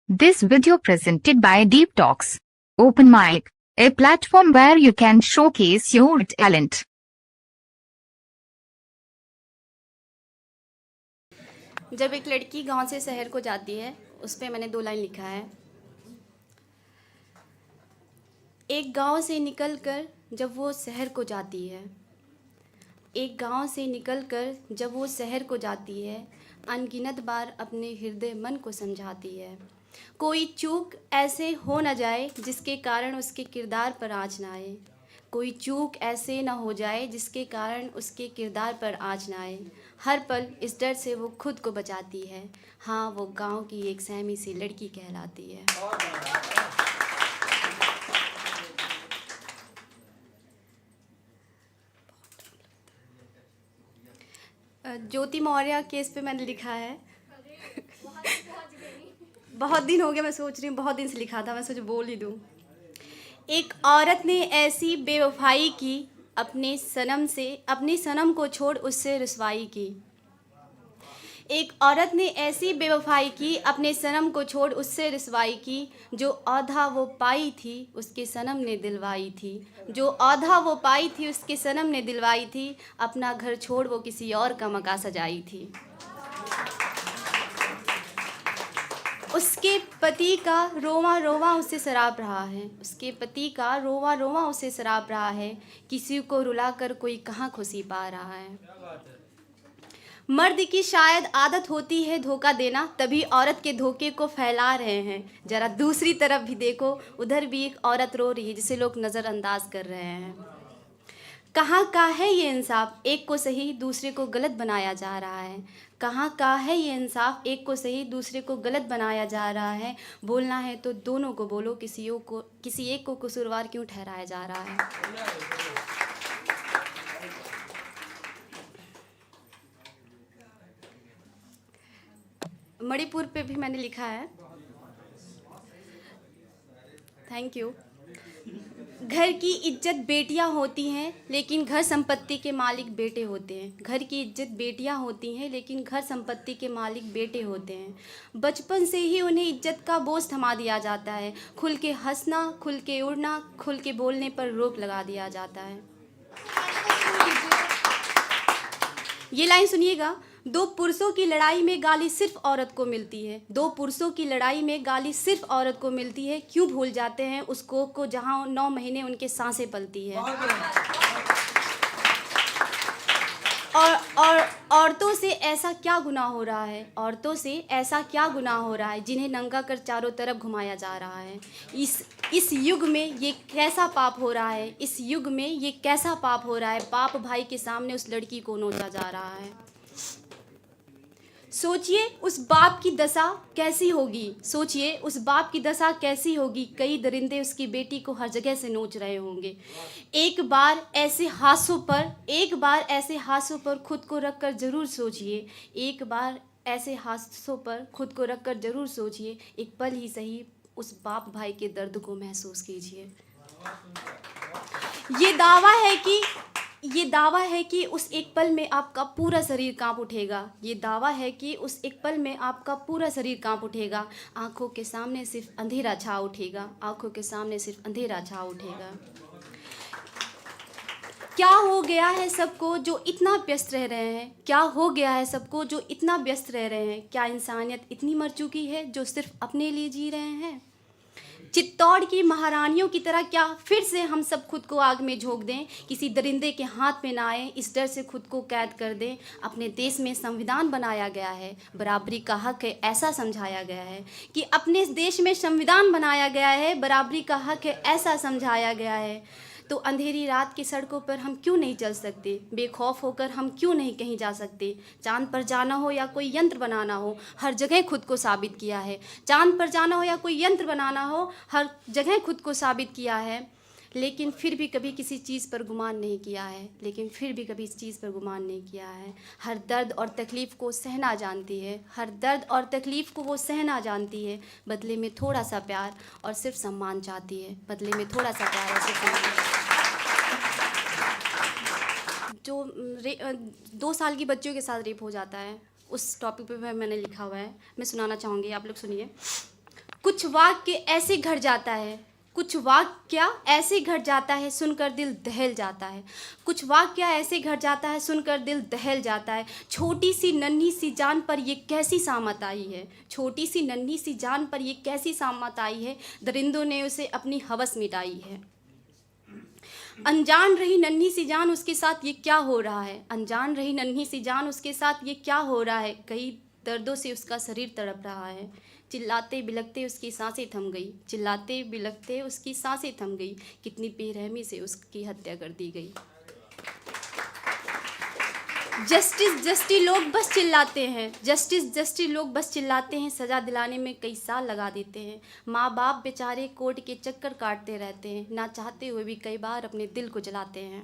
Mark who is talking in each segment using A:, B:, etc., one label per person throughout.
A: This video presented by Deep Talks, Open Mic, a platform where you can showcase your talent.
B: जब एक लड़की गांव से शहर को जाती है, उस पे मैंने 2 लाइन लिखा है। एक गांव से निकलकर जब वो शहर को जाती है, एक गांव से निकलकर जब वो शहर को जाती है, अनगिनत बार अपने हृदय मन को समझाती है। कोई चूक ऐसे हो न जाए जिसके कारण उसके किरदार पर आँच ना आए। कोई चूक ऐसे न हो जाए जिसके कारण उसके किरदार पर आँच ना आए। हर पल इस डर से वो खुद को बचाती है। हाँ, वो गांव की एक सहमी सी लड़की कहलाती है। ज्योति मौर्य केस पे मैंने लिखा है। बहुत दिन हो गया, मैं सोच रही हूँ, बहुत दिन से लिखा था, मैं सोच बोल ही दूँ। एक औरत ने ऐसी बेवफाई की, अपने सनम को छोड़ उससे रुसवाई की। एक औरत ने ऐसी बेवफाई की, अपने सनम को छोड़ उससे रुसवाई की। जो औधा वो पाई थी उसके सनम ने दिलवाई थी। जो औधा वो पाई थी उसके सनम ने दिलवाई थी। अपना घर छोड़ वो किसी और का मका सजाई थी। उसके पति का रोवा रोवा उसे सराप रहा है। उसके पति का रोवा रोवा उसे सराप रहा है। किसी को रुलाकर कोई कहाँ खुशी पा रहा है। मर्द की शायद आदत होती है धोखा देना, तभी औरत के धोखे को फैला रहे हैं। जरा दूसरी तरफ भी देखो, उधर भी एक औरत रो रही है जिसे लोग नज़रअंदाज कर रहे हैं। कहाँ का है ये इंसाफ, एक को सही दूसरे को गलत बनाया जा रहा है। कहाँ का है ये इंसाफ, एक को सही दूसरे को गलत बनाया जा रहा है। बोलना है तो दोनों को बोलो, किसी एक को कसूरवार क्यों ठहराया जा रहा है। मणिपुर पे भी मैंने लिखा है। Thank you. घर की इज्जत बेटियां होती हैं, लेकिन घर संपत्ति के मालिक बेटे होते हैं। घर की इज्जत बेटियां होती हैं, लेकिन घर संपत्ति के मालिक बेटे होते हैं। बचपन से ही उन्हें इज्जत का बोझ थमा दिया जाता है। खुल के हंसना, खुल के उड़ना, खुल के बोलने पर रोक लगा दिया जाता है। ये लाइन सुनिएगा। 2 पुरुषों की लड़ाई में गाली सिर्फ औरत को मिलती है। 2 पुरुषों की लड़ाई में गाली सिर्फ औरत को मिलती है। क्यों भूल जाते हैं उस कोख को जहां 9 महीने उनके सांसें पलती है। और औरतों से ऐसा क्या गुनाह हो रहा है, औरतों से ऐसा क्या गुनाह हो रहा है जिन्हें नंगा कर चारों तरफ घुमाया जा रहा है। इस युग में ये कैसा पाप हो रहा है। इस युग में ये कैसा पाप हो रहा है। बाप भाई के सामने उस लड़की को नोचा जा रहा है। सोचिए उस बाप की दशा कैसी होगी। सोचिए उस बाप की दशा कैसी होगी। कई दरिंदे उसकी बेटी को हर जगह से नोच रहे होंगे। एक बार ऐसे हादसों पर खुद को रखकर जरूर सोचिए। एक बार ऐसे हादसों पर खुद को रखकर जरूर सोचिए। एक पल ही सही उस बाप भाई के दर्द को महसूस कीजिए। ये दावा है कि उस एक पल में आपका पूरा शरीर कांप उठेगा। ये दावा है कि उस एक पल में आपका पूरा शरीर कांप उठेगा। आंखों के सामने सिर्फ अंधेरा छा उठेगा। आंखों के सामने सिर्फ अंधेरा छा उठेगा। क्या हो गया है सबको जो इतना व्यस्त रह रहे हैं। क्या हो गया है सबको जो इतना व्यस्त रह रहे हैं। क्या इंसानियत इतनी मर चुकी है जो सिर्फ अपने लिए जी रहे हैं। चित्तौड़ की महारानियों की तरह क्या फिर से हम सब खुद को आग में झोंक दें। किसी दरिंदे के हाथ में ना आए, इस डर से खुद को कैद कर दें। अपने देश में संविधान बनाया गया है, बराबरी का हक है ऐसा समझाया गया है। कि अपने देश में संविधान बनाया गया है, बराबरी का हक है ऐसा समझाया गया है। तो अंधेरी रात की सड़कों पर हम क्यों नहीं चल सकते। बेखौफ होकर हम क्यों नहीं कहीं जा सकते। चांद पर जाना हो या कोई यंत्र बनाना हो, हर जगह खुद को साबित किया है। चांद पर जाना हो या कोई यंत्र बनाना हो, हर जगह खुद को साबित किया है। लेकिन फिर भी कभी किसी चीज़ पर गुमान नहीं किया है। लेकिन फिर भी कभी इस चीज़ पर गुमान नहीं किया है। हर दर्द और तकलीफ़ को सहना जानती है। हर दर्द और तकलीफ़ को वो सहना जानती है। बदले में थोड़ा सा प्यार और सिर्फ सम्मान चाहती है। बदले में थोड़ा सा प्यार और सिर्फ सम्मान। जो 2 साल की बच्चियों के साथ रेप हो जाता है, उस टॉपिक पे मैंने लिखा हुआ है। मैं सुनाना चाहूँगी, आप लोग सुनिए। कुछ वाक्य ऐसे घट जाता है, कुछ वाक्य ऐसे घट जाता है सुनकर दिल दहल जाता है। कुछ वाक्य ऐसे घट जाता है सुनकर दिल दहल जाता है। छोटी सी नन्ही सी जान पर ये कैसी सामत आई है, छोटी सी नन्ही सी जान पर ये कैसी सामत आई है, दरिंदों ने उसे अपनी हवस मिटाई है। अनजान रही नन्ही सी जान उसके साथ ये क्या हो रहा है, अनजान रही नन्ही सी जान उसके साथ ये क्या हो रहा है। कई दर्दों से उसका शरीर तड़प रहा है, चिल्लाते बिलखते उसकी सांसें थम गई, चिल्लाते बिलखते उसकी सांसें थम गई। कितनी बेरहमी से उसकी हत्या कर दी गई। जस्टिस जस्टिस लोग बस चिल्लाते हैं, जस्टिस जस्टिस लोग बस चिल्लाते हैं, सज़ा दिलाने में कई साल लगा देते हैं। माँ बाप बेचारे कोर्ट के चक्कर काटते रहते हैं, ना चाहते हुए भी कई बार अपने दिल को जलाते हैं।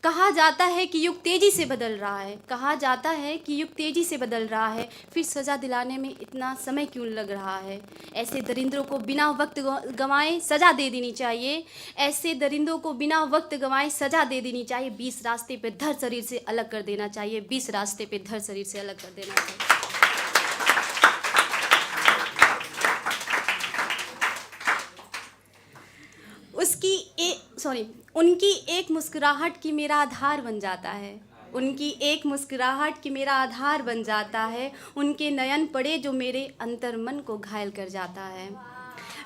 B: कहा जाता है कि युग तेज़ी से बदल रहा है, कहा जाता है कि युग तेज़ी से बदल रहा है, फिर सज़ा दिलाने में इतना समय क्यों लग रहा है। ऐसे दरिंदों को बिना वक्त गंवाए सज़ा दे देनी चाहिए, ऐसे दरिंदों को बिना वक्त गंवाए सज़ा दे देनी चाहिए। 20 रास्ते पे धड़ शरीर से अलग कर देना चाहिए, 20 रास्ते पे धड़ शरीर से अलग कर देना चाहिए। उनकी एक मुस्कुराहट की मेरा आधार बन जाता है, उनकी एक मुस्कुराहट की मेरा आधार बन जाता है। उनके नयन पड़े जो मेरे अंतर मन को घायल कर जाता है।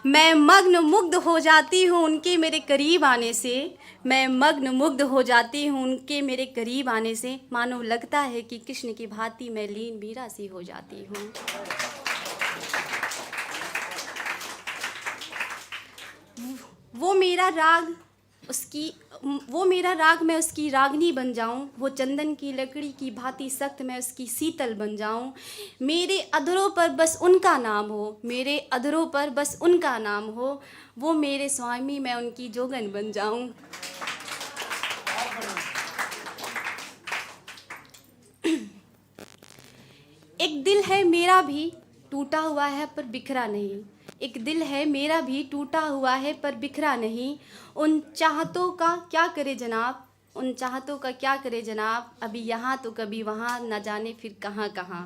B: मैं मग्न मुग्ध हो जाती हूँ उनके मेरे करीब आने से, मैं मग्न मुग्ध हो जाती हूँ उनके मेरे करीब आने से। मानो लगता है कि कृष्ण की भांति मैं लीन मीरा सी हो जाती हूँ। वो मेरा राग मैं उसकी रागनी बन जाऊं, वो चंदन की लकड़ी की भांति सख्त मैं उसकी शीतल बन जाऊं। मेरे अधरों पर बस उनका नाम हो, मेरे अधरों पर बस उनका नाम हो, वो मेरे स्वामी मैं उनकी जोगन बन जाऊं। एक दिल है मेरा भी टूटा हुआ है पर बिखरा नहीं, एक दिल है मेरा भी टूटा हुआ है पर बिखरा नहीं। उन चाहतों का क्या करे जनाब, उन चाहतों का क्या करे जनाब, अभी यहाँ तो कभी वहाँ, न जाने फिर कहाँ कहाँ।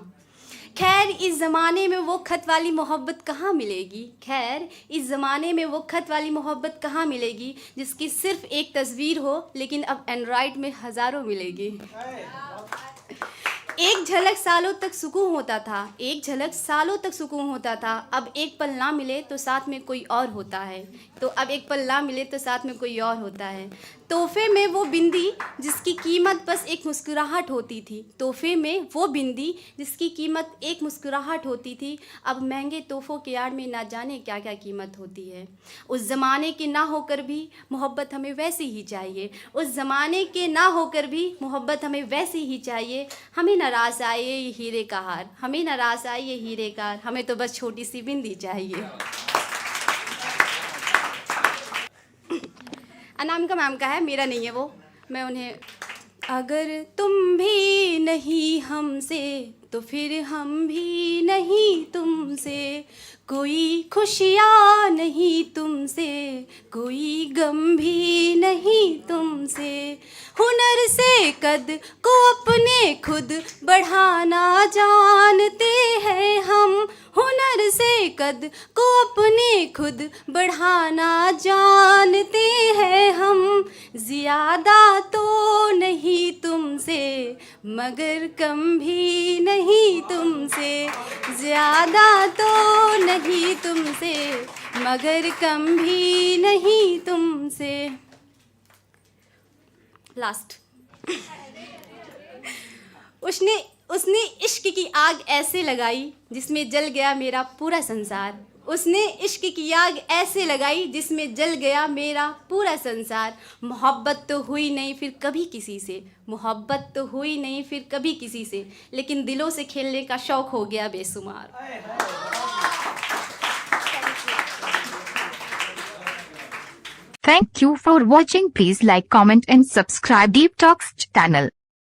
B: खैर इस ज़माने में वो खत वाली मोहब्बत कहाँ मिलेगी, खैर इस ज़माने में वो खत वाली मोहब्बत कहाँ मिलेगी, जिसकी सिर्फ एक तस्वीर हो लेकिन अब एंड्रॉयड में हज़ारों मिलेगी। एक झलक सालों तक सुकून होता था, एक झलक सालों तक सुकून होता था, अब एक पल ना मिले तो साथ में कोई और होता है, तो अब एक पल ना मिले तो साथ में कोई और होता है। तोहफे में वो बिंदी जिसकी कीमत बस एक मुस्कुराहट होती थी, तोहफे में वो बिंदी जिसकी कीमत एक मुस्कुराहट होती थी, अब महंगे तोहफों के आड़ में ना जाने क्या क्या कीमत होती है। उस ज़माने के ना होकर भी मोहब्बत हमें वैसी ही चाहिए, उस ज़माने के ना होकर भी मोहब्बत हमें वैसी ही चाहिए। हमें नाराज़ आए ये हीरे का हार, हमें नाराज़ आए ये हीरे का हार, हमें तो बस छोटी सी बिंदी चाहिए। अनामिका मैम का है, मेरा नहीं है वो, मैं उन्हें। अगर तुम भी नहीं हमसे तो फिर हम भी नहीं तुमसे, कोई खुशियाँ नहीं तुमसे, कोई गम भी नहीं तुमसे। हुनर से कद को अपने खुद बढ़ाना जानते हैं हम, हुनर से कद को अपने खुद बढ़ाना जानते हैं हम। ज़्यादा तो नहीं तुमसे मगर कम भी नहीं तुमसे, ज़्यादा तो नहीं तुमसे मगर कम भी नहीं तुमसे। लास्ट। उसने इश्क की आग ऐसे लगाई जिसमें जल गया मेरा पूरा संसार, उसने इश्क की आग ऐसे लगाई जिसमें जल गया मेरा पूरा संसार। मोहब्बत तो हुई नहीं फिर कभी किसी से, मोहब्बत तो हुई नहीं फिर कभी किसी से, लेकिन दिलों से खेलने का शौक़ हो गया बेशुमार।
A: Thank you for watching. Please like, comment and subscribe Deep Talks channel.